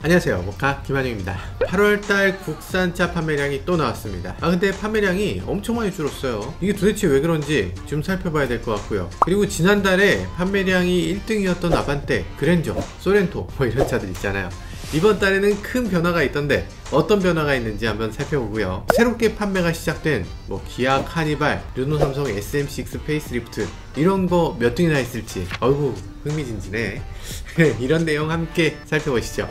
안녕하세요, 모카 김한영입니다. 8월달 국산차 판매량이 또 나왔습니다. 근데 판매량이 엄청 많이 줄었어요. 이게 도대체 왜 그런지 좀 살펴봐야 될 것 같고요. 그리고 지난달에 판매량이 1등이었던 아반떼, 그랜저, 소렌토 뭐 이런 차들 있잖아요. 이번 달에는 큰 변화가 있던데 어떤 변화가 있는지 한번 살펴보고요. 새롭게 판매가 시작된 기아 카니발, 르노 삼성 SM6 페이스리프트 이런 거 몇 등이나 있을지 어이구 흥미진진해. 이런 내용 함께 살펴보시죠.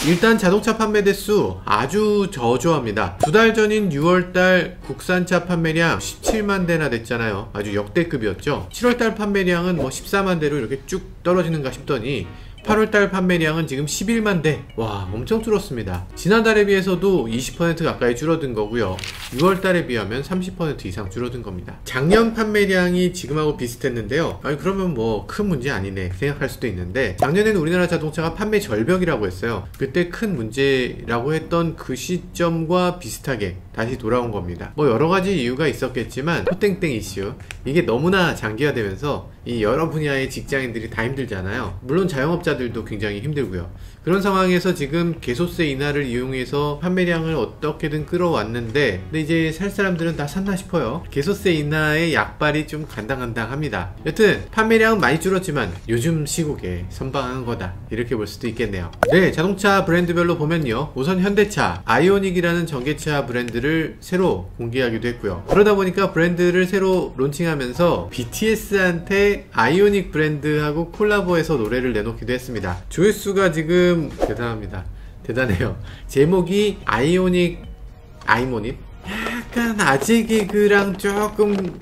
일단 자동차 판매 대수 아주 저조합니다. 두 달 전인 6월달 국산차 판매량 17만 대나 됐잖아요. 아주 역대급이었죠. 7월달 판매량은 14만 대로 이렇게 쭉 떨어지는가 싶더니 8월달 판매량은 지금 11만 대. 와, 엄청 줄었습니다. 지난달에 비해서도 20% 가까이 줄어든 거고요. 6월달에 비하면 30% 이상 줄어든 겁니다. 작년 판매량이 지금하고 비슷했는데요. 그러면 큰 문제 아니네 생각할 수도 있는데, 작년에는 우리나라 자동차가 판매 절벽이라고 했어요. 그때 큰 문제라고 했던 그 시점과 비슷하게 다시 돌아온 겁니다. 여러가지 이유가 있었겠지만 포땡땡 이슈, 이게 너무나 장기화되면서 이 여러 분야의 직장인들이 다 힘들잖아요. 물론 자영업자들도 굉장히 힘들고요. 그런 상황에서 지금 개소세 인하를 이용해서 판매량을 어떻게든 끌어왔는데, 근데 이제 살 사람들은 다 샀나 싶어요. 개소세 인하의 약발이 좀 간당간당합니다. 여튼 판매량은 많이 줄었지만 요즘 시국에 선방한 거다, 이렇게 볼 수도 있겠네요. 네, 자동차 브랜드별로 보면요, 우선 현대차 아이오닉이라는 전기차 브랜드를 새로 공개하기도 했고요. 그러다 보니까 브랜드를 새로 론칭하면서 BTS한테 아이오닉 브랜드하고 콜라보해서 노래를 내놓기도 했습니다. 조회수가 지금 대단합니다. 대단해요. 제목이 아이오닉 아이모닛? 약간 아재 개그랑 조금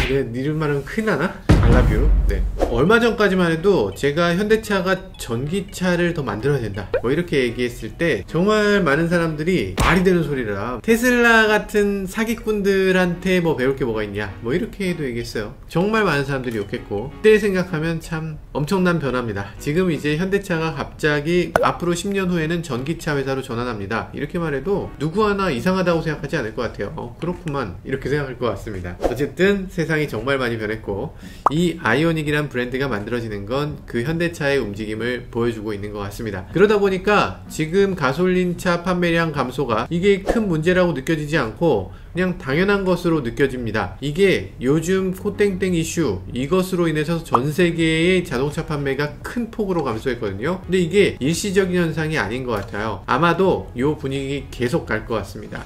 이름 말은 큰일 나나? 알라뷰. 네. 얼마 전까지만 해도 제가 현대차가 전기차를 더 만들어야 된다 이렇게 얘기했을 때 정말 많은 사람들이 말이 되는 소리라, 테슬라 같은 사기꾼들한테 배울 게 뭐가 있냐 이렇게도 얘기했어요. 정말 많은 사람들이 욕했고, 그때 생각하면 참 엄청난 변화입니다. 지금 이제 현대차가 갑자기 앞으로 10년 후에는 전기차 회사로 전환합니다, 이렇게 말해도 누구 하나 이상하다고 생각하지 않을 것 같아요. 그렇구만, 이렇게 생각할 것 같습니다. 어쨌든 세상이 정말 많이 변했고, 이 아이오닉이란 브랜드가 만들어지는 건 그 현대차의 움직임을 보여주고 있는 것 같습니다. 그러다 보니까 지금 가솔린차 판매량 감소가 이게 큰 문제라고 느껴지지 않고 그냥 당연한 것으로 느껴집니다. 이게 요즘 코땡땡 이슈, 이것으로 인해서 전 세계의 자동차 판매가 큰 폭으로 감소했거든요. 근데 이게 일시적인 현상이 아닌 것 같아요. 아마도 이 분위기 계속 갈 것 같습니다.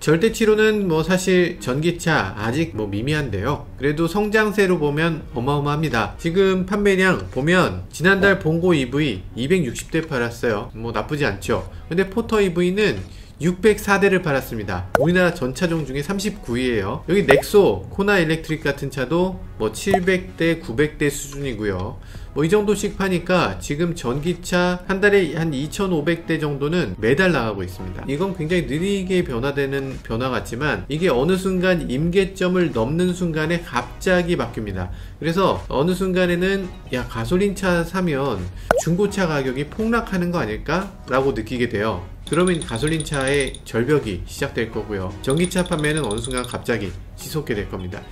절대치로는 사실 전기차 아직 미미한데요. 그래도 성장세로 보면 어마어마합니다. 지금 판매량 보면 지난달 봉고 EV 260대 팔았어요. 나쁘지 않죠. 근데 포터 EV는 604대를 팔았습니다. 우리나라 전차종 중에 39위에요. 여기 넥소, 코나 일렉트릭 같은 차도 700대, 900대 수준이고요. 이 정도씩 파니까 지금 전기차 한 달에 한 2,500대 정도는 매달 나가고 있습니다. 이건 굉장히 느리게 변화되는 변화 같지만 이게 어느 순간 임계점을 넘는 순간에 갑자기 바뀝니다. 그래서 어느 순간에는 가솔린차 사면 중고차 가격이 폭락하는 거 아닐까? 라고 느끼게 돼요. 그러면 가솔린차의 절벽이 시작될 거고요. 전기차 판매는 어느 순간 갑자기 치솟게 될 겁니다.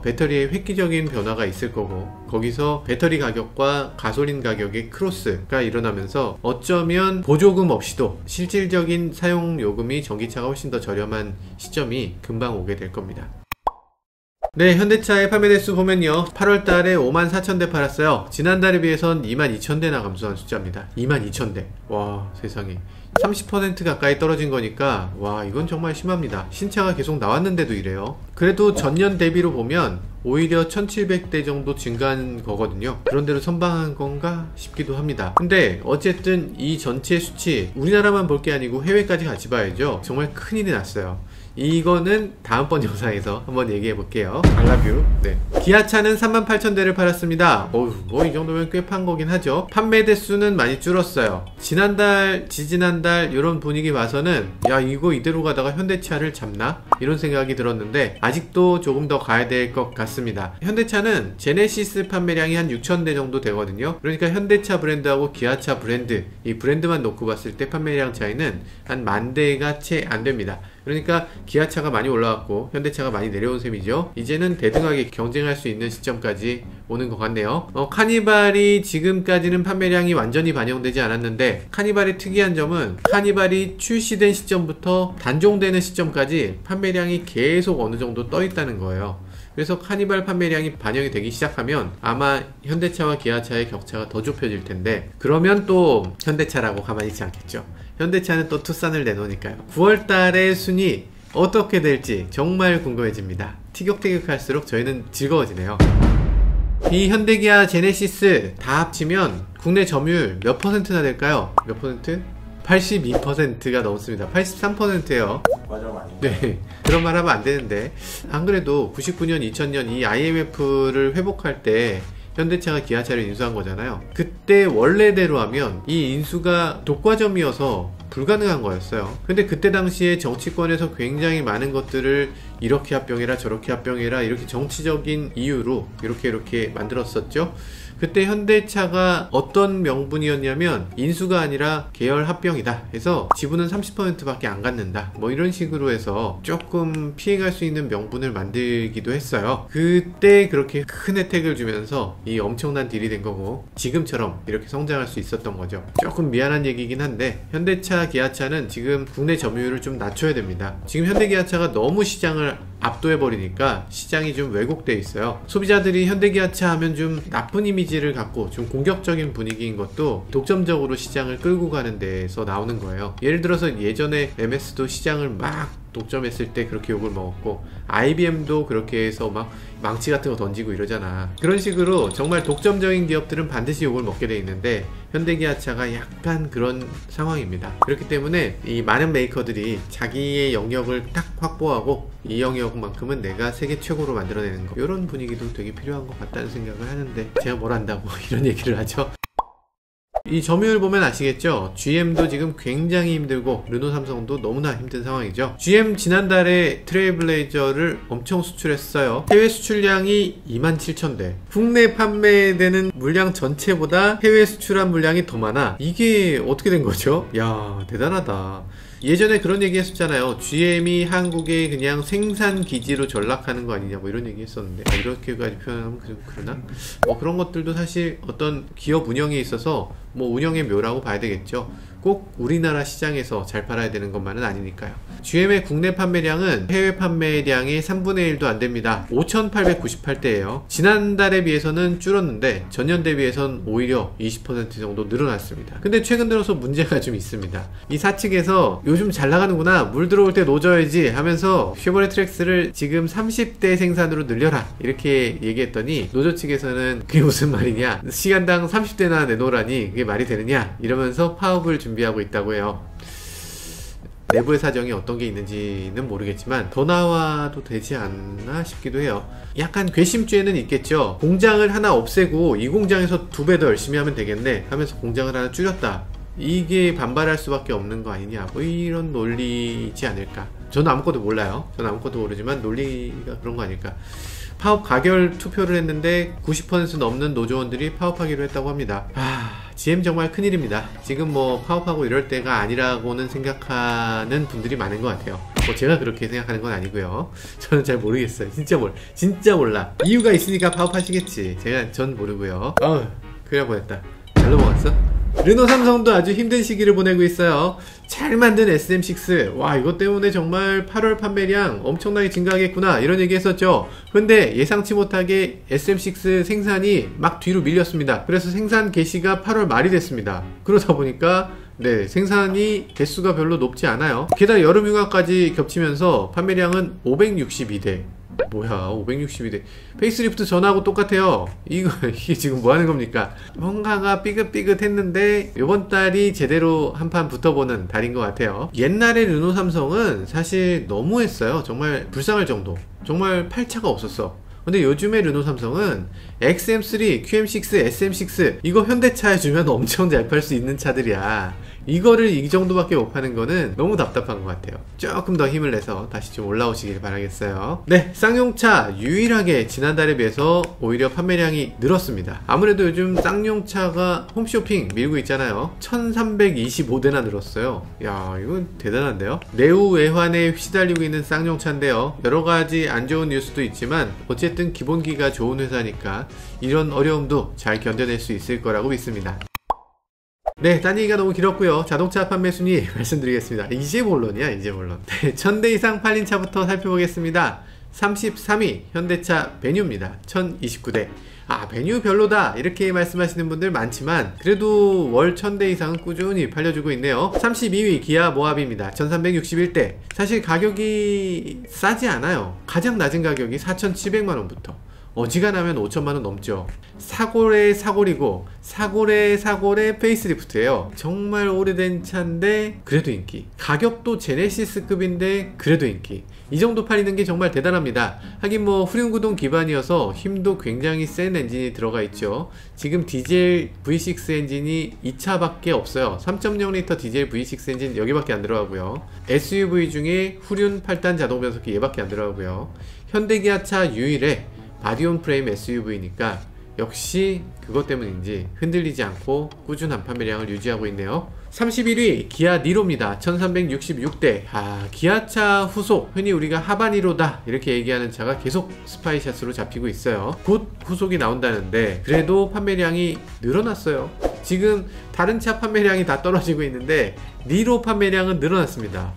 배터리에 획기적인 변화가 있을 거고, 거기서 배터리 가격과 가솔린 가격의 크로스가 일어나면서 어쩌면 보조금 없이도 실질적인 사용 요금이 전기차가 훨씬 더 저렴한 시점이 금방 오게 될 겁니다. 네, 현대차의 판매 대수 보면요, 8월달에 54,000대 팔았어요. 지난달에 비해선 22,000대나 감소한 숫자입니다. 22,000대. 와, 세상에. 30% 가까이 떨어진 거니까 이건 정말 심합니다. 신차가 계속 나왔는데도 이래요. 그래도 전년 대비로 보면 오히려 1700대 정도 증가한 거거든요. 그런대로 선방한 건가 싶기도 합니다. 근데 어쨌든 이 전체 수치 우리나라만 볼 게 아니고 해외까지 같이 봐야죠. 정말 큰일이 났어요. 이거는 다음번 영상에서 한번 얘기해 볼게요. 알라뷰. 네. 기아차는 38,000대를 팔았습니다. 이 정도면 꽤 판 거긴 하죠. 판매 대수는 많이 줄었어요. 지난달, 지지난달 이런 분위기 봐서는 이거 이대로 가다가 현대차를 잡나? 이런 생각이 들었는데 아직도 조금 더 가야 될 것 같습니다. 현대차는 제네시스 판매량이 한 6,000대 정도 되거든요. 그러니까 현대차 브랜드하고 기아차 브랜드, 이 브랜드만 놓고 봤을 때 판매량 차이는 한 10,000대가 채 안 됩니다. 그러니까 기아차가 많이 올라왔고 현대차가 많이 내려온 셈이죠. 이제는 대등하게 경쟁할 수 있는 시점까지 오는 것 같네요. 카니발이 지금까지는 판매량이 완전히 반영되지 않았는데, 카니발의 특이한 점은 카니발이 출시된 시점부터 단종되는 시점까지 판매량이 계속 어느 정도 떠 있다는 거예요. 그래서 카니발 판매량이 반영이 되기 시작하면 아마 현대차와 기아차의 격차가 더 좁혀질 텐데, 그러면 또 현대차라고 가만히 있지 않겠죠. 현대차는 또 투싼을 내놓으니까요. 9월달의 순위 어떻게 될지 정말 궁금해집니다. 티격태격할수록 저희는 즐거워지네요. 이 현대기아 제네시스 다 합치면 국내 점유율 몇 퍼센트나 될까요? 몇 퍼센트? 82%가 넘습니다. 83%예요. 과정 아닌가요? 네, 그런 말 하면 안 되는데, 안 그래도 99년, 2000년 이 IMF를 회복할 때 현대차가 기아차를 인수한 거잖아요. 그때 원래대로 하면 이 인수가 독과점이어서 불가능한 거였어요. 근데 그때 당시에 정치권에서 굉장히 많은 것들을 이렇게 합병해라 저렇게 합병해라 이렇게 정치적인 이유로 이렇게 만들었었죠. 그때 현대차가 어떤 명분이었냐면 인수가 아니라 계열 합병이다 해서 지분은 30% 밖에 안 갖는다, 뭐 이런 식으로 해서 조금 피해갈 수 있는 명분을 만들기도 했어요. 그때 그렇게 큰 혜택을 주면서 이 엄청난 딜이 된 거고, 지금처럼 이렇게 성장할 수 있었던 거죠. 조금 미안한 얘기긴 한데, 현대차 기아차는 지금 국내 점유율을 좀 낮춰야 됩니다. 지금 현대기아차가 너무 시장을 압도해버리니까 시장이 좀 왜곡돼 있어요. 소비자들이 현대기아차 하면 좀 나쁜 이미지를 갖고 좀 공격적인 분위기인 것도 독점적으로 시장을 끌고 가는 데에서 나오는 거예요. 예를 들어서 예전에 MS도 시장을 막 독점했을 때 그렇게 욕을 먹었고, IBM도 그렇게 해서 막 망치 같은 거 던지고 이러잖아. 그런 식으로 정말 독점적인 기업들은 반드시 욕을 먹게 돼 있는데, 현대기아차가 약간 그런 상황입니다. 그렇기 때문에 이 많은 메이커들이 자기의 영역을 딱 확보하고 이 영역만큼은 내가 세계 최고로 만들어내는 거, 이런 분위기도 되게 필요한 것 같다는 생각을 하는데, 제가 뭘 안다고 이런 얘기를 하죠. 이 점유율 보면 아시겠죠? GM도 지금 굉장히 힘들고 르노 삼성도 너무나 힘든 상황이죠. GM 지난달에 트레일블레이저를 엄청 수출했어요. 해외 수출량이 27,000대, 국내 판매되는 물량 전체보다 해외 수출한 물량이 더 많아. 이게 어떻게 된 거죠? 야, 대단하다. 예전에 그런 얘기 했었잖아요. GM이 한국에 그냥 생산 기지로 전락하는 거 아니냐, 뭐 이런 얘기 했었는데, 이렇게까지 표현하면 그러나? 그런 것들도 사실 어떤 기업 운영에 있어서 뭐 운영의 묘라고 봐야 되겠죠. 꼭 우리나라 시장에서 잘 팔아야 되는 것만은 아니니까요. GM의 국내 판매량은 해외 판매량의 3분의 1도 안 됩니다. 5,898대예요. 지난달에 비해서는 줄었는데 전년 대비해서는 오히려 20% 정도 늘어났습니다. 근데 최근 들어서 문제가 좀 있습니다. 이 사측에서 요즘 잘 나가는구나, 물 들어올 때 노져야지 하면서 쉐보레 트랙스를 지금 30대 생산으로 늘려라 이렇게 얘기했더니, 노조 측에서는 그게 무슨 말이냐, 시간당 30대나 내놓으라니 그게 말이 되느냐 이러면서 파업을 준비하고 있다고 해요. 내부의 사정이 어떤 게 있는지는 모르겠지만 더 나와도 되지 않나 싶기도 해요. 약간 괘씸죄는 있겠죠. 공장을 하나 없애고 이 공장에서 2배 더 열심히 하면 되겠네 하면서 공장을 하나 줄였다, 이게 반발할 수밖에 없는 거 아니냐, 뭐 이런 논리지 않을까. 저는 아무것도 몰라요. 저는 아무것도 모르지만 논리가 그런 거 아닐까. 파업 가결 투표를 했는데 90% 넘는 노조원들이 파업하기로 했다고 합니다. GM 정말 큰일입니다. 지금 뭐 파업하고 이럴 때가 아니라고는 생각하는 분들이 많은 것 같아요. 뭐 제가 그렇게 생각하는 건 아니고요. 저는 잘 모르겠어요. 진짜 몰라. 이유가 있으니까 파업하시겠지. 전 모르고요. 그래 보냈다. 잘 넘어갔어? 르노 삼성도 아주 힘든 시기를 보내고 있어요. 잘 만든 SM6, 와, 이것 때문에 정말 8월 판매량 엄청나게 증가하겠구나 이런 얘기 했었죠. 근데 예상치 못하게 SM6 생산이 막 뒤로 밀렸습니다. 그래서 생산 개시가 8월 말이 됐습니다. 그러다 보니까 생산이 개수가 별로 높지 않아요. 게다가 여름 휴가까지 겹치면서 판매량은 562대. 뭐야, 562대. 페이스리프트 전하고 똑같아요. 이게 지금 뭐 하는 겁니까? 뭔가가 삐긋삐긋했는데 이번 달이 제대로 한판 붙어보는 달인 것 같아요. 옛날에 르노 삼성은 사실 너무했어요. 정말 불쌍할 정도. 정말 팔차가 없었어. 근데 요즘에 르노 삼성은 XM3, QM6, SM6 이거 현대차에 주면 엄청 잘 팔 수 있는 차들이야. 이거를 이 정도밖에 못 파는 거는 너무 답답한 것 같아요. 조금 더 힘을 내서 다시 좀 올라오시길 바라겠어요. 네, 쌍용차 유일하게 지난달에 비해서 오히려 판매량이 늘었습니다. 아무래도 요즘 쌍용차가 홈쇼핑 밀고 있잖아요. 1325대나 늘었어요. 야, 이건 대단한데요. 내후 외환에 휘달리고 있는 쌍용차인데요. 여러가지 안 좋은 뉴스도 있지만 어쨌든 기본기가 좋은 회사니까 이런 어려움도 잘 견뎌낼 수 있을 거라고 믿습니다. 네, 딴 얘기가 너무 길었고요. 자동차 판매 순위 말씀드리겠습니다. 이제 본론이야, 이제 본론. 네, 1000대 이상 팔린 차부터 살펴보겠습니다. 33위 현대차 베뉴입니다. 1029대. 아, 베뉴 별로다 이렇게 말씀하시는 분들 많지만 그래도 월 1000대 이상은 꾸준히 팔려주고 있네요. 32위 기아 모하비입니다. 1361대. 사실 가격이 싸지 않아요. 가장 낮은 가격이 4700만원부터 어지간하면 5천만원 넘죠. 사골의 사골이고 사골의 페이스리프트예요. 정말 오래된 차인데 그래도 인기. 가격도 제네시스급인데 그래도 인기. 이 정도 팔리는 게 정말 대단합니다. 하긴 뭐 후륜구동 기반이어서 힘도 굉장히 센 엔진이 들어가 있죠. 지금 디젤 V6 엔진이 2차밖에 없어요. 3.0L 디젤 V6 엔진 여기밖에 안 들어가고요. SUV 중에 후륜 8단 자동 변속기 얘밖에 안 들어가고요. 현대기아차 유일의 바디온 프레임 SUV니까 역시 그것 때문인지 흔들리지 않고 꾸준한 판매량을 유지하고 있네요. 31위 기아 니로입니다. 1366대. 아, 기아차 후속, 흔히 우리가 하바니로다 이렇게 얘기하는 차가 계속 스파이샷으로 잡히고 있어요. 곧 후속이 나온다는데 그래도 판매량이 늘어났어요. 지금 다른 차 판매량이 다 떨어지고 있는데 니로 판매량은 늘어났습니다.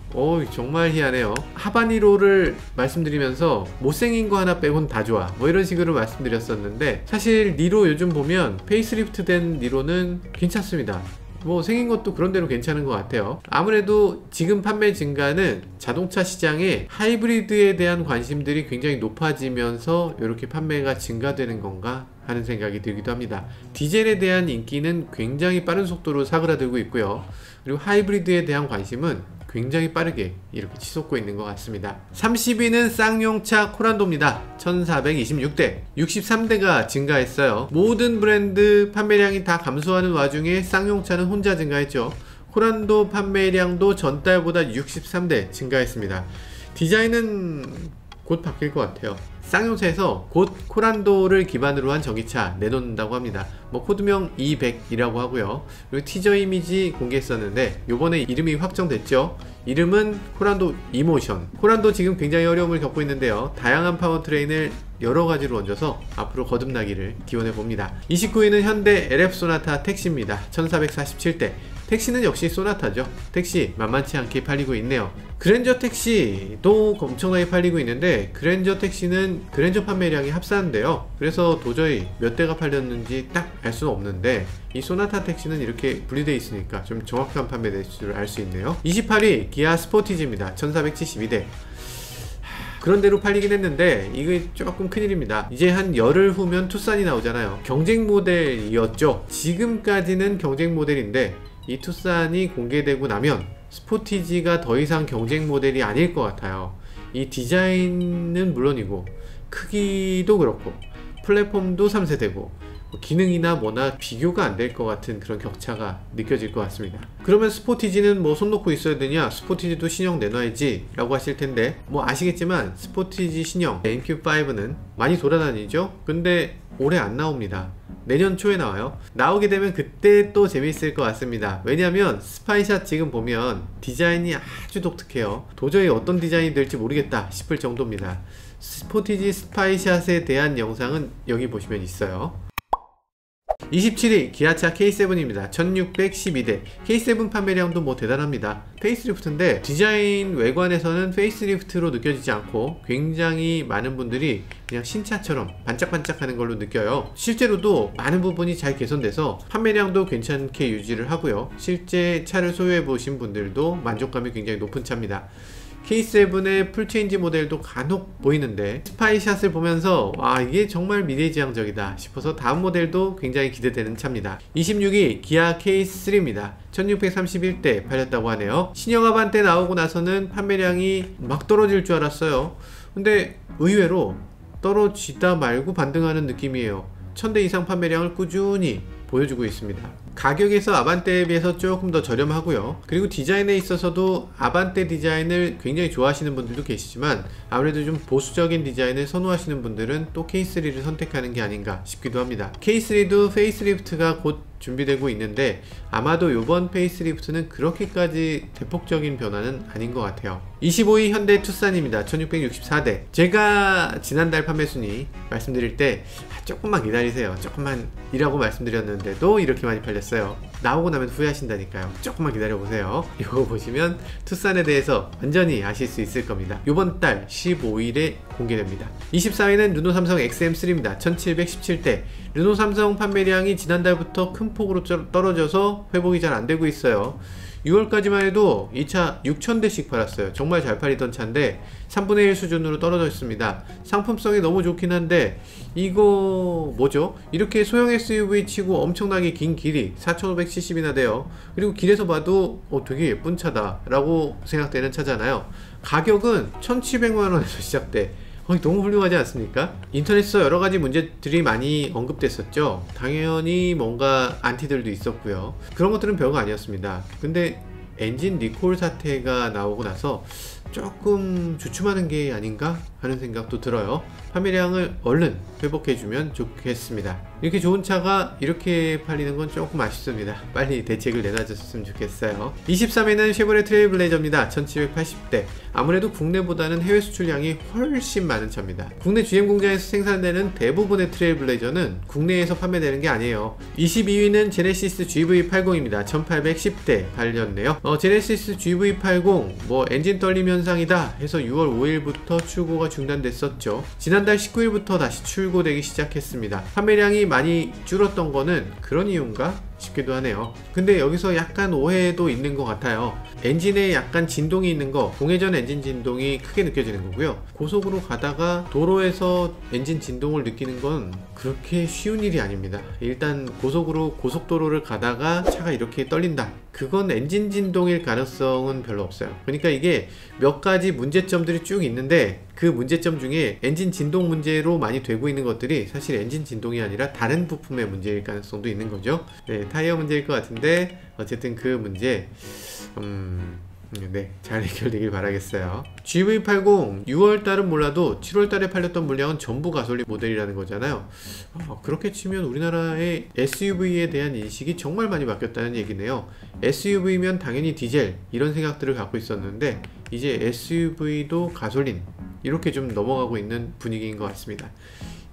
정말 희한해요. 하바니로를 말씀드리면서 못생긴 거 하나 빼곤 다 좋아 뭐 이런 식으로 말씀드렸었는데 사실 니로 요즘 보면 페이스리프트 된 니로는 괜찮습니다. 뭐 생긴 것도 그런대로 괜찮은 것 같아요. 아무래도 지금 판매 증가는 자동차 시장에 하이브리드에 대한 관심들이 굉장히 높아지면서 이렇게 판매가 증가되는 건가 하는 생각이 들기도 합니다. 디젤에 대한 인기는 굉장히 빠른 속도로 사그라들고 있고요. 그리고 하이브리드에 대한 관심은 굉장히 빠르게 이렇게 치솟고 있는 것 같습니다. 30위는 쌍용차 코란도입니다. 1426대. 63대가 증가했어요. 모든 브랜드 판매량이 다 감소하는 와중에 쌍용차는 혼자 증가했죠. 코란도 판매량도 전달보다 63대 증가했습니다. 디자인은 곧 바뀔 것 같아요. 쌍용차에서 곧 코란도를 기반으로 한 전기차 내놓는다고 합니다. 뭐 코드명 E100이라고 하고요. 그리고 티저 이미지 공개했었는데 요번에 이름이 확정됐죠. 이름은 코란도 이모션. 코란도 지금 굉장히 어려움을 겪고 있는데요. 다양한 파워트레인을 여러가지로 얹어서 앞으로 거듭나기를 기원해 봅니다. 29위는 현대 LF 소나타 택시입니다. 1447대. 택시는 역시 소나타죠. 택시 만만치 않게 팔리고 있네요. 그랜저 택시도 엄청나게 팔리고 있는데 그랜저 택시는 그랜저 판매량이 합산인데요. 그래서 도저히 몇 대가 팔렸는지 딱 알 수는 없는데 이 소나타 택시는 이렇게 분리되어 있으니까 좀 정확한 판매 대수를 알 수 있네요. 28위 기아 스포티지입니다. 1472대. 그런대로 팔리긴 했는데 이게 조금 큰일입니다. 이제 한 열흘 후면 투싼이 나오잖아요. 경쟁 모델이었죠. 지금까지는 경쟁 모델인데 이 투싼이 공개되고 나면 스포티지가 더 이상 경쟁 모델이 아닐 것 같아요. 이 디자인은 물론이고 크기도 그렇고 플랫폼도 3세대고 기능이나 뭐나 비교가 안 될 것 같은 그런 격차가 느껴질 것 같습니다. 그러면 스포티지는 뭐 손 놓고 있어야 되냐, 스포티지도 신형 내놔야지 라고 하실 텐데 뭐 아시겠지만 스포티지 신형 NQ5는 많이 돌아다니죠. 근데 올해 안 나옵니다. 내년 초에 나와요. 나오게 되면 그때 또 재밌을 것 같습니다. 왜냐면 스파이샷 지금 보면 디자인이 아주 독특해요. 도저히 어떤 디자인이 될지 모르겠다 싶을 정도입니다. 스포티지 스파이샷에 대한 영상은 여기 보시면 있어요. 27위 기아차 K7입니다. 1612대. K7 판매량도 뭐 대단합니다. 페이스리프트인데 디자인 외관에서는 페이스리프트로 느껴지지 않고 굉장히 많은 분들이 그냥 신차처럼 반짝반짝하는 걸로 느껴요. 실제로도 많은 부분이 잘 개선돼서 판매량도 괜찮게 유지를 하고요. 실제 차를 소유해 보신 분들도 만족감이 굉장히 높은 차입니다. K7의 풀체인지 모델도 간혹 보이는데 스파이샷을 보면서 와, 이게 정말 미래지향적이다 싶어서 다음 모델도 굉장히 기대되는 차입니다. 26위 기아 K3입니다. 1631대 팔렸다고 하네요. 신형 아반떼 나오고 나서는 판매량이 막 떨어질 줄 알았어요. 근데 의외로 떨어지다 말고 반등하는 느낌이에요. 1000대 이상 판매량을 꾸준히 보여주고 있습니다. 가격에서 아반떼에 비해서 조금 더 저렴하고요. 그리고 디자인에 있어서도 아반떼 디자인을 굉장히 좋아하시는 분들도 계시지만 아무래도 좀 보수적인 디자인을 선호하시는 분들은 또 K3를 선택하는 게 아닌가 싶기도 합니다. K3도 페이스리프트가 곧 준비되고 있는데 아마도 이번 페이스리프트는 그렇게까지 대폭적인 변화는 아닌 것 같아요. 25위 현대 투싼입니다. 1664대. 제가 지난달 판매 순위 말씀드릴 때 조금만 기다리세요, 조금만 이라고 말씀드렸는데도 이렇게 많이 팔렸어요. 나오고 나면 후회하신다니까요. 조금만 기다려보세요. 이거 보시면 투싼에 대해서 완전히 아실 수 있을 겁니다. 이번 달 15일에 공개됩니다. 24위는 르노 삼성 XM3입니다. 1717대. 르노 삼성 판매량이 지난달부터 큰 폭으로 떨어져서 회복이 잘 안되고 있어요. 6월까지만 해도 이 차 6,000대씩 팔았어요. 정말 잘 팔리던 차인데 3분의 1 수준으로 떨어져 있습니다. 상품성이 너무 좋긴 한데 이거 뭐죠? 이렇게 소형 SUV 치고 엄청나게 긴 길이 4,570이나 돼요. 그리고 길에서 봐도 되게 예쁜 차다 라고 생각되는 차잖아요. 가격은 1,700만원에서 시작돼. 너무 훌륭하지 않습니까? 인터넷에서 여러가지 문제들이 많이 언급됐었죠. 당연히 뭔가 안티들도 있었고요. 그런 것들은 별거 아니었습니다. 근데 엔진 리콜 사태가 나오고 나서 조금 주춤하는 게 아닌가 하는 생각도 들어요. 판매량을 얼른 회복해주면 좋겠습니다. 이렇게 좋은 차가 이렇게 팔리는 건 조금 아쉽습니다. 빨리 대책을 내놔줬으면 좋겠어요. 23위는 쉐보레 트레일블레이저입니다. 1780대. 아무래도 국내보다는 해외 수출량이 훨씬 많은 차입니다. 국내 GM 공장에서 생산되는 대부분의 트레일블레이저는 국내에서 판매되는 게 아니에요. 22위는 제네시스 GV80입니다. 1810대 팔렸네요. 제네시스 GV80 엔진 떨림 현상이다 해서 6월 5일부터 출고가 중단됐었죠. 지난달 19일부터 다시 출고되기 시작했습니다. 판매량이 많이 줄었던 거는 그런 이유인가 싶기도 하네요. 근데 여기서 약간 오해도 있는 것 같아요. 엔진에 약간 진동이 있는 거, 공회전 엔진 진동이 크게 느껴지는 거고요. 고속으로 가다가 도로에서 엔진 진동을 느끼는 건 그렇게 쉬운 일이 아닙니다. 일단 고속도로를 가다가 차가 이렇게 떨린다, 그건 엔진 진동일 가능성은 별로 없어요. 그러니까 이게 몇 가지 문제점들이 쭉 있는데 그 문제점 중에 엔진 진동 문제로 많이 되고 있는 것들이 사실 엔진 진동이 아니라 다른 부품의 문제일 가능성도 있는 거죠. 네, 타이어 문제일 것 같은데 어쨌든 그 문제 네, 잘 해결되길 바라겠어요. GV80 6월달은 몰라도 7월달에 팔렸던 물량은 전부 가솔린 모델이라는 거잖아요. 그렇게 치면 우리나라의 SUV에 대한 인식이 정말 많이 바뀌었다는 얘기네요. SUV면 당연히 디젤 이런 생각들을 갖고 있었는데 이제 SUV도 가솔린 이렇게 좀 넘어가고 있는 분위기인 것 같습니다.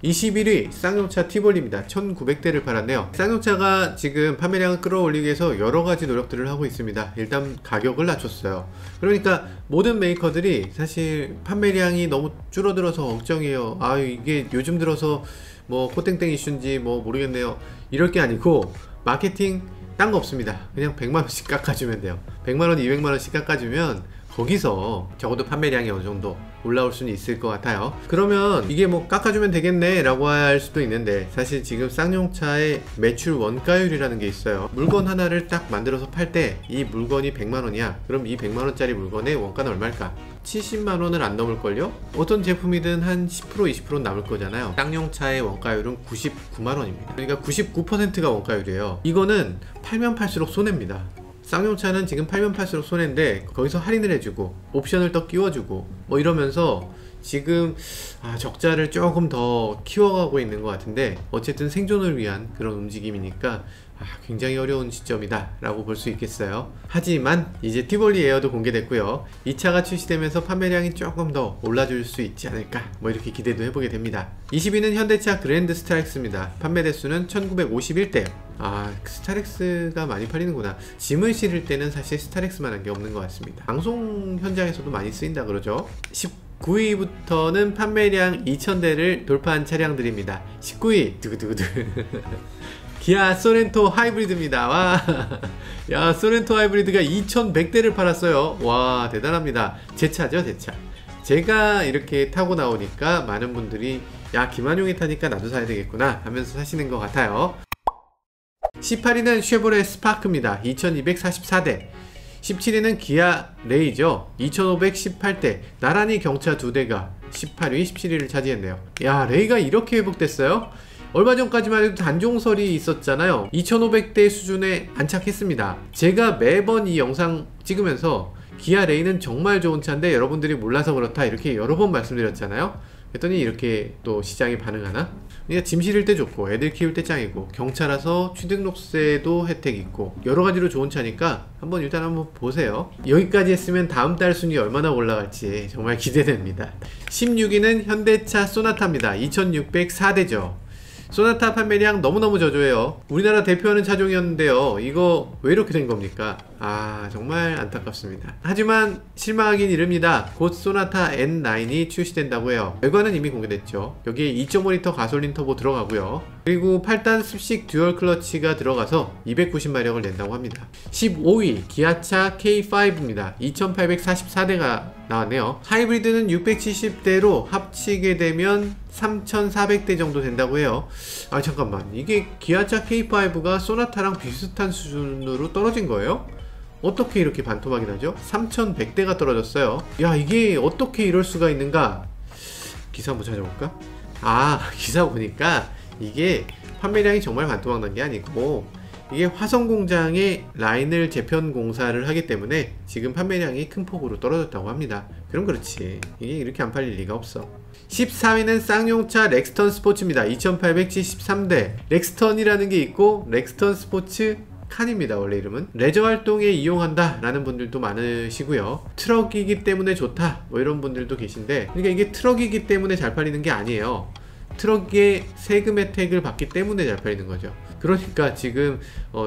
21위 쌍용차 티볼리입니다. 1900대를 팔았네요. 쌍용차가 지금 판매량을 끌어올리기 위해서 여러가지 노력들을 하고 있습니다. 일단 가격을 낮췄어요. 그러니까 모든 메이커들이 사실 판매량이 너무 줄어들어서 걱정이에요. 이게 요즘 들어서 코땡땡 이슈인지 모르겠네요. 이럴 게 아니고 마케팅 딴 거 없습니다. 그냥 100만원씩 깎아주면 돼요. 100만원 200만원씩 깎아주면 거기서 적어도 판매량이 어느정도 올라올 수는 있을 것 같아요. 그러면 이게 깎아주면 되겠네 라고 할 수도 있는데 사실 지금 쌍용차의 매출 원가율이라는 게 있어요. 물건 하나를 딱 만들어서 팔 때 이 물건이 100만원이야 그럼 이 100만원짜리 물건의 원가는 얼마일까? 70만원을 안 넘을걸요? 어떤 제품이든 한 10% 20%는 남을 거잖아요. 쌍용차의 원가율은 99만원입니다 그러니까 99%가 원가율이에요. 이거는 팔면 팔수록 손해입니다. 쌍용차는 지금 팔면 팔수록 손해인데 거기서 할인을 해주고 옵션을 더 끼워주고 이러면서 지금 적자를 조금 더 키워가고 있는 것 같은데 어쨌든 생존을 위한 그런 움직임이니까 굉장히 어려운 시점이다 라고 볼 수 있겠어요. 하지만 이제 티볼리 에어도 공개됐고요. 이 차가 출시되면서 판매량이 조금 더 올라줄 수 있지 않을까 이렇게 기대도 해보게 됩니다. 20위는 현대차 그랜드 스타렉스입니다. 판매 대수는 1951대. 스타렉스가 많이 팔리는구나. 짐을 실을 때는 사실 스타렉스만한 게 없는 것 같습니다. 방송 현장에서도 많이 쓰인다 그러죠. 19위부터는 판매량 2000대를 돌파한 차량들입니다. 19위 두구두구두 기아 소렌토 하이브리드입니다. 와, 야, 소렌토 하이브리드가 2100대를 팔았어요. 와, 대단합니다. 제 차죠, 제 차. 제가 이렇게 타고 나오니까 많은 분들이 야, 김한용이 타니까 나도 사야 되겠구나 하면서 사시는 것 같아요. 18위는 쉐보레 스파크입니다. 2244대. 17위는 기아 레이저 2518대. 나란히 경차 2대가 18위, 17위를 차지했네요. 야, 레이가 이렇게 회복됐어요? 얼마 전까지만 해도 단종설이 있었잖아요. 2500대 수준에 안착했습니다. 제가 매번 이 영상 찍으면서 기아 레인은 정말 좋은 차인데 여러분들이 몰라서 그렇다 이렇게 여러 번 말씀드렸잖아요. 그랬더니 이렇게 또 시장이 반응하나? 그러니까 짐 실을 때 좋고 애들 키울 때 짱이고 경차라서 취등록세도 혜택 있고 여러가지로 좋은 차니까 일단 한번 보세요. 여기까지 했으면 다음 달 순위 얼마나 올라갈지 정말 기대됩니다. 16위는 현대차 쏘나타입니다. 2604대죠 쏘나타 판매량 너무너무 저조해요. 우리나라 대표하는 차종이었는데요. 이거 왜 이렇게 된 겁니까? 정말 안타깝습니다. 하지만 실망하긴 이릅니다. 곧 쏘나타 N9이 출시된다고 해요. 결과는 이미 공개됐죠. 여기에 2.5L 가솔린 터보 들어가고요. 그리고 8단 습식 듀얼 클러치가 들어가서 290마력을 낸다고 합니다. 15위 기아차 K5입니다. 2844대가 나왔네요. 하이브리드는 670대로 합치게 되면 3400대 정도 된다고 해요. 잠깐만, 이게 기아차 K5가 쏘나타랑 비슷한 수준으로 떨어진 거예요? 어떻게 이렇게 반토막이 나죠? 3100대가 떨어졌어요. 야, 이게 어떻게 이럴 수가 있는가? 기사 한번 찾아볼까? 기사 보니까 이게 판매량이 정말 반토막 난 게 아니고 이게 화성공장에 라인을 재편 공사를 하기 때문에 지금 판매량이 큰 폭으로 떨어졌다고 합니다. 그럼 그렇지, 이게 이렇게 안 팔릴 리가 없어. 14위는 쌍용차 렉스턴 스포츠입니다. 2873대. 렉스턴이라는 게 있고 렉스턴 스포츠 칸입니다. 원래 이름은. 레저 활동에 이용한다 라는 분들도 많으시고요. 트럭이기 때문에 좋다 뭐 이런 분들도 계신데, 그러니까 이게 트럭이기 때문에 잘 팔리는 게 아니에요. 트럭의 세금 혜택을 받기 때문에 잘 팔리는 거죠. 그러니까 지금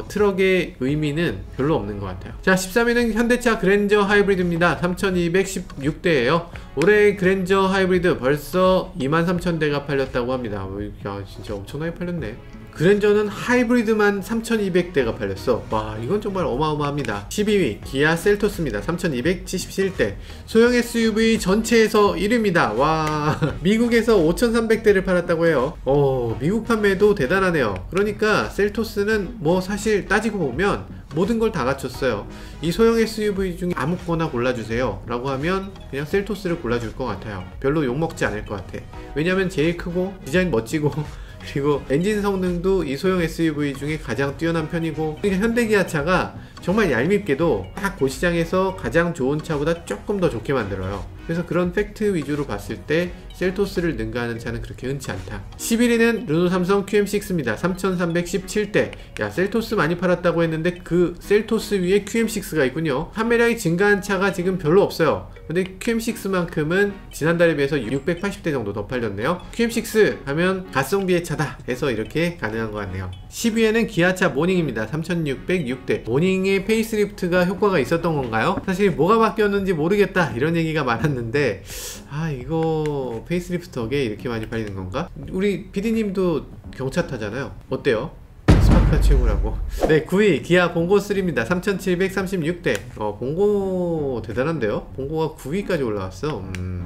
트럭의 의미는 별로 없는 것 같아요. 자, 13위는 현대차 그랜저 하이브리드입니다. 3216대예요 올해 그랜저 하이브리드 벌써 23000대가 팔렸다고 합니다. 야, 진짜 엄청나게 팔렸네. 그랜저는 하이브리드만 3200대가 팔렸어. 와, 이건 정말 어마어마합니다. 12위 기아 셀토스입니다. 3277대. 소형 SUV 전체에서 1위입니다. 와, 미국에서 5300대를 팔았다고 해요. 미국 판매도 대단하네요. 그러니까 셀토스는 뭐 사실 따지고 보면 모든 걸 다 갖췄어요. 이 소형 SUV 중에 아무거나 골라주세요 라고 하면 그냥 셀토스를 골라줄 것 같아요. 별로 욕먹지 않을 것 같아. 왜냐면 제일 크고 디자인 멋지고 그리고 엔진 성능도 이 소형 SUV 중에 가장 뛰어난 편이고, 그러니까 현대기아차가 정말 얄밉게도 딱 그 시장에서 가장 좋은 차보다 조금 더 좋게 만들어요. 그래서 그런 팩트 위주로 봤을 때 셀토스를 능가하는 차는 그렇게 흔치 않다. 11위는 르노 삼성 QM6입니다. 3317대. 야, 셀토스 많이 팔았다고 했는데 그 셀토스 위에 QM6가 있군요. 판매량이 증가한 차가 지금 별로 없어요. 근데 QM6만큼은 지난달에 비해서 680대 정도 더 팔렸네요. QM6 하면 가성비의 차다 해서 이렇게 가능한 것 같네요. 10위에는 기아차 모닝입니다. 3606대. 모닝의 페이스리프트가 효과가 있었던 건가요? 사실 뭐가 바뀌었는지 모르겠다 이런 얘기가 많았는데, 이거 페이스리프트 덕에 이렇게 많이 팔리는 건가? 우리 PD님도 경차 타잖아요. 어때요? 스마트카 최고라고. 네, 9위 기아 봉고3입니다. 3736대. 봉고 대단한데요? 봉고가 9위까지 올라왔어.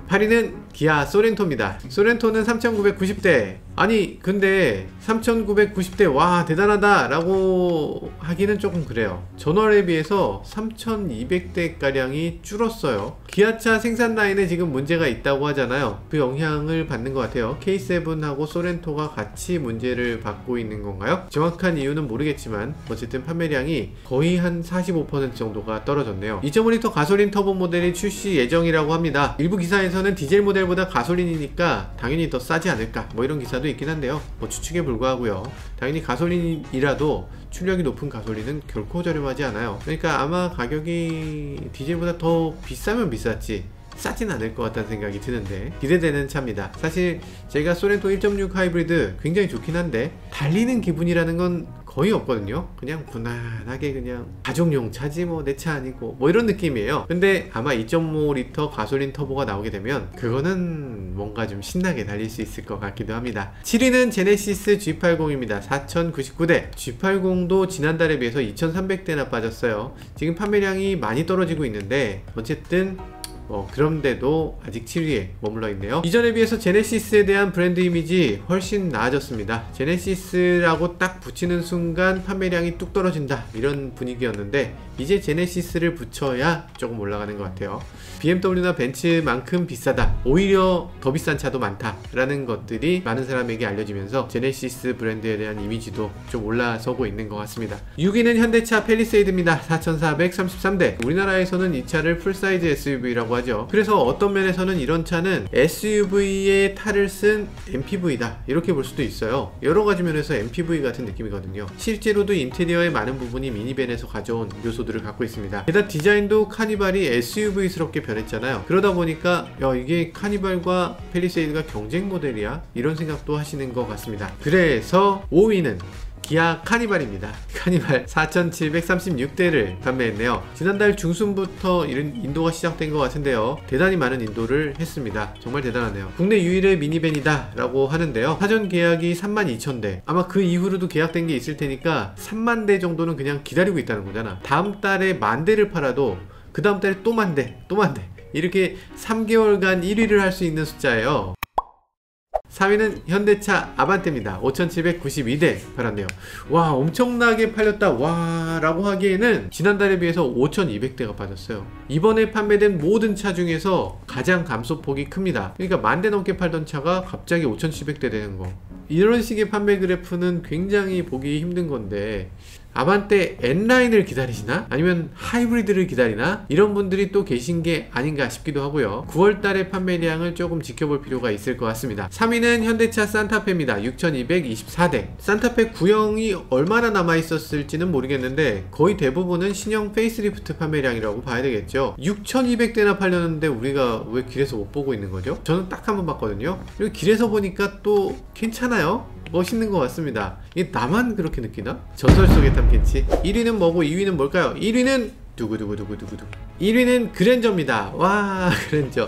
8위는 기아 소렌토입니다. 소렌토는 3990대. 아니 근데 3990대 와 대단하다 라고 하기는 조금 그래요. 전월에 비해서 3200대가량이 줄었어요. 기아차 생산 라인에 지금 문제가 있다고 하잖아요. 그 영향을 받는 것 같아요. K7하고 소렌토가 같이 문제를 받고 있는 건가요? 정확한 이유는 모르겠지만 어쨌든 판매량이 거의 한 45% 정도가 떨어졌네요. 2.5L 가솔린 터보 모델이 출시 예정이라고 합니다. 일부 기사에서는 디젤 모델보다 가솔린이니까 당연히 더 싸지 않을까 뭐 이런 기사도 있긴 한데요. 뭐 추측에 불과하고요. 당연히 가솔린이라도 출력이 높은 가솔린은 결코 저렴하지 않아요. 그러니까 아마 가격이 디젤보다 더 비싸면 비쌌지 싸진 않을 것 같다는 생각이 드는데 기대되는 차입니다. 사실 제가 소렌토 1.6 하이브리드 굉장히 좋긴 한데 달리는 기분이라는 건 거의 없거든요. 그냥 무난하게 그냥 가족용 차지 뭐 내 차 아니고 뭐 이런 느낌이에요. 근데 아마 2.5L 가솔린 터보가 나오게 되면 그거는 뭔가 좀 신나게 달릴 수 있을 것 같기도 합니다. 7위는 제네시스 G80입니다. 4099대. G80도 지난달에 비해서 2300대나 빠졌어요. 지금 판매량이 많이 떨어지고 있는데 어쨌든 그런데도 아직 7위에 머물러 있네요. 이전에 비해서 제네시스에 대한 브랜드 이미지 훨씬 나아졌습니다. 제네시스라고 딱 붙이는 순간 판매량이 뚝 떨어진다, 이런 분위기였는데 이제 제네시스를 붙여야 조금 올라가는 것 같아요. BMW나 벤츠만큼 비싸다, 오히려 더 비싼 차도 많다 라는 것들이 많은 사람에게 알려지면서 제네시스 브랜드에 대한 이미지도 좀 올라서고 있는 것 같습니다. 6위는 현대차 팰리세이드입니다. 4,433대. 우리나라에서는 이 차를 풀사이즈 SUV라고 하죠. 그래서 어떤 면에서는 이런 차는 SUV의 탈을 쓴 MPV다, 이렇게 볼 수도 있어요. 여러가지 면에서 MPV 같은 느낌이거든요. 실제로도 인테리어의 많은 부분이 미니밴에서 가져온 요소들을 갖고 있습니다. 게다가 디자인도 카니발이 SUV스럽게 변했잖아요. 그러다 보니까 이게 카니발과 팰리세이드가 경쟁 모델이야? 이런 생각도 하시는 것 같습니다. 그래서 5위는 기아 카니발입니다. 카니발 4,736대를 판매했네요. 지난달 중순부터 이런 인도가 시작된 것 같은데요. 대단히 많은 인도를 했습니다. 정말 대단하네요. 국내 유일의 미니밴이다 라고 하는데요. 사전 계약이 32,000대, 아마 그 이후로도 계약된 게 있을 테니까 3만 대 정도는 그냥 기다리고 있다는 거잖아. 다음 달에 10,000대를 팔아도 그 다음 달에 또 10,000대, 또 10,000대, 이렇게 3개월간 1위를 할 수 있는 숫자예요. 4위는 현대차 아반떼입니다. 5,792대 팔았네요. 와, 엄청나게 팔렸다 와 라고 하기에는 지난달에 비해서 5,200대가 빠졌어요. 이번에 판매된 모든 차 중에서 가장 감소폭이 큽니다. 그러니까 10,000대 넘게 팔던 차가 갑자기 5,700대 되는 거, 이런 식의 판매 그래프는 굉장히 보기 힘든 건데, 아반떼 N라인을 기다리시나? 아니면 하이브리드를 기다리나? 이런 분들이 또 계신 게 아닌가 싶기도 하고요. 9월달의 판매량을 조금 지켜볼 필요가 있을 것 같습니다. 3위는 현대차 산타페입니다. 6,224대. 산타페 구형이 얼마나 남아있었을지는 모르겠는데 거의 대부분은 신형 페이스리프트 판매량이라고 봐야 되겠죠. 6,200대나 팔렸는데 우리가 왜 길에서 못 보고 있는 거죠? 저는 딱 한 번 봤거든요. 그리고 길에서 보니까 또 괜찮아요. 멋있는 것 같습니다. 이게 나만 그렇게 느끼나? 전설 속의 탐켄치. 1위는 뭐고 2위는 뭘까요? 1위는 두구두구두구두구두. 1위는 그랜저입니다. 와, 그랜저.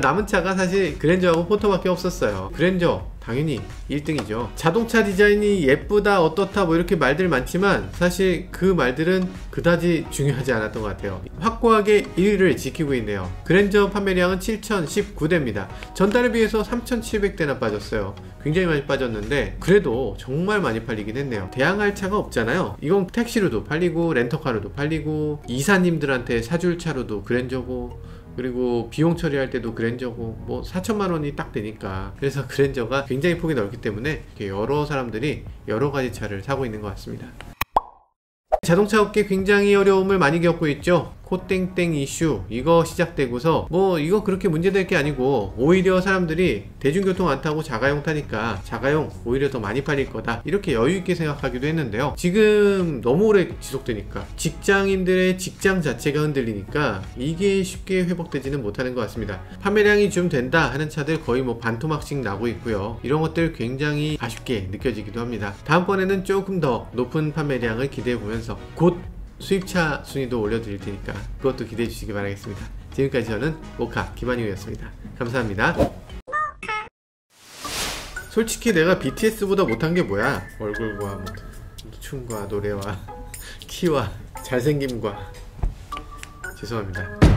남은 차가 사실 그랜저하고 포터밖에 없었어요. 그랜저 당연히 1등이죠. 자동차 디자인이 예쁘다, 어떻다, 뭐 이렇게 말들 많지만 사실 그 말들은 그다지 중요하지 않았던 것 같아요. 확고하게 1위를 지키고 있네요. 그랜저 판매량은 7,019대입니다. 전달에 비해서 3,700대나 빠졌어요. 굉장히 많이 빠졌는데 그래도 정말 많이 팔리긴 했네요. 대항할 차가 없잖아요. 이건 택시로도 팔리고 렌터카로도 팔리고 이사님들한테 사줄 차로도 그랜저고, 그리고 비용 처리할 때도 그랜저고, 뭐 4천만 원이 딱 되니까. 그래서 그랜저가 굉장히 폭이 넓기 때문에 여러 사람들이 여러 가지 차를 사고 있는 것 같습니다. 자동차 업계 굉장히 어려움을 많이 겪고 있죠. 코땡땡 이슈 이거 시작되고서 뭐 이거 그렇게 문제될 게 아니고 오히려 사람들이 대중교통 안 타고 자가용 타니까 자가용 오히려 더 많이 팔릴 거다, 이렇게 여유있게 생각하기도 했는데요. 지금 너무 오래 지속되니까 직장인들의 직장 자체가 흔들리니까 이게 쉽게 회복되지는 못하는 것 같습니다. 판매량이 좀 된다 하는 차들 거의 뭐 반토막씩 나고 있고요. 이런 것들 굉장히 아쉽게 느껴지기도 합니다. 다음번에는 조금 더 높은 판매량을 기대해보면서 곧 수입차 순위도 올려드릴 테니까 그것도 기대해 주시기 바라겠습니다. 지금까지 저는 모카 김한용이었습니다. 감사합니다. 솔직히 내가 BTS보다 못한 게 뭐야? 얼굴과 춤과 노래와 키와 잘생김과. 죄송합니다.